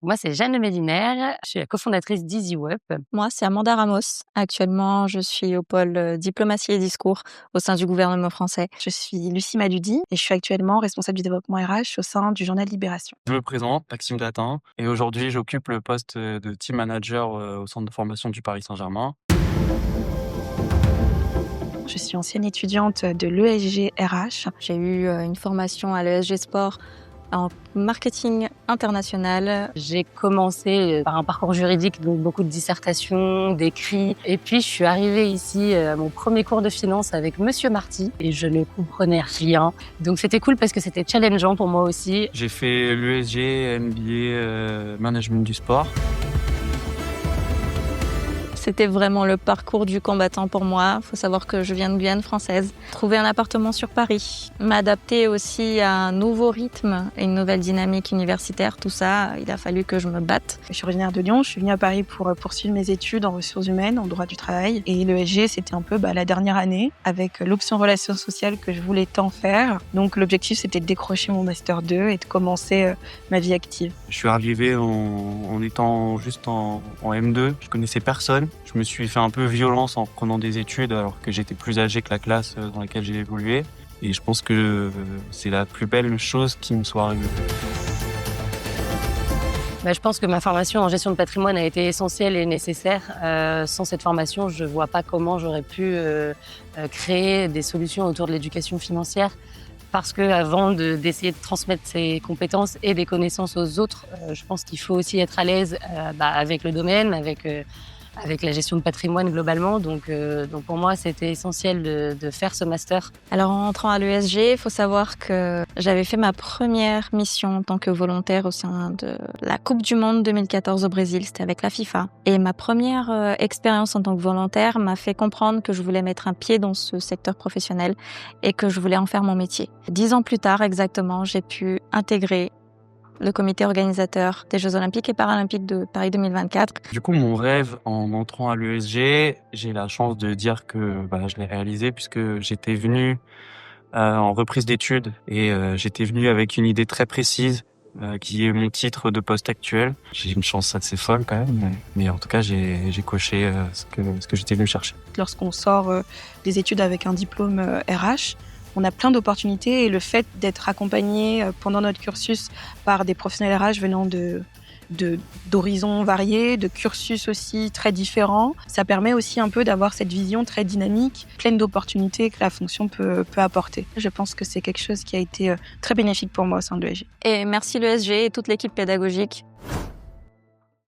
Moi, c'est Jeanne Lemediner, je suis la cofondatrice d'EasyWeb. Moi, c'est Amanda Ramos. Actuellement, je suis au pôle diplomatie et discours au sein du gouvernement français. Je suis Lucie Maludi et je suis actuellement responsable du développement RH au sein du journal Libération. Je me présente, Maxime Datin, et aujourd'hui j'occupe le poste de team manager au centre de formation du Paris Saint-Germain. Je suis ancienne étudiante de l'ESG RH. J'ai eu une formation à l'ESG Sport en marketing international. J'ai commencé par un parcours juridique, donc beaucoup de dissertations, d'écrits. Et puis, je suis arrivée ici à mon premier cours de finance avec Monsieur Marty et je ne comprenais rien. Donc, c'était cool parce que c'était challengeant pour moi aussi. J'ai fait l'ESG, MBA, management du sport. C'était vraiment le parcours du combattant pour moi. Il faut savoir que je viens de Guyane française. Trouver un appartement sur Paris, m'adapter aussi à un nouveau rythme et une nouvelle dynamique universitaire, tout ça, il a fallu que je me batte. Je suis originaire de Lyon, je suis venue à Paris pour poursuivre mes études en ressources humaines, en droit du travail. Et l'ESG, c'était un peu la dernière année avec l'option relations sociales que je voulais tant faire. Donc l'objectif, c'était de décrocher mon Master 2 et de commencer ma vie active. Je suis arrivé en étant juste en M2, je connaissais personne. Je me suis fait un peu violence en prenant des études alors que j'étais plus âgé que la classe dans laquelle j'ai évolué. Et je pense que c'est la plus belle chose qui me soit arrivée. Je pense que ma formation en gestion de patrimoine a été essentielle et nécessaire. Sans cette formation, je ne vois pas comment j'aurais pu créer des solutions autour de l'éducation financière. Parce qu'avant d'essayer de transmettre ses compétences et des connaissances aux autres, je pense qu'il faut aussi être à l'aise avec le domaine, avec la gestion de patrimoine globalement. Donc pour moi, c'était essentiel de faire ce master. Alors en entrant à l'ESG, il faut savoir que j'avais fait ma première mission en tant que volontaire au sein de la Coupe du Monde 2014 au Brésil, c'était avec la FIFA. Et ma première expérience en tant que volontaire m'a fait comprendre que je voulais mettre un pied dans ce secteur professionnel et que je voulais en faire mon métier. 10 ans plus tard exactement, j'ai pu intégrer le comité organisateur des Jeux Olympiques et Paralympiques de Paris 2024. Du coup, mon rêve en entrant à l'ESG, j'ai la chance de dire que je l'ai réalisé puisque j'étais venu en reprise d'études et j'étais venu avec une idée très précise qui est mon titre de poste actuel. J'ai une chance assez folle quand même, mais en tout cas, j'ai coché ce que j'étais venu chercher. Lorsqu'on sort des études avec un diplôme RH, on a plein d'opportunités et le fait d'être accompagné pendant notre cursus par des professionnels RH venant d'horizons variés, de cursus aussi très différents, ça permet aussi un peu d'avoir cette vision très dynamique, pleine d'opportunités que la fonction peut apporter. Je pense que c'est quelque chose qui a été très bénéfique pour moi au sein de l'ESG. Et merci l'ESG et toute l'équipe pédagogique.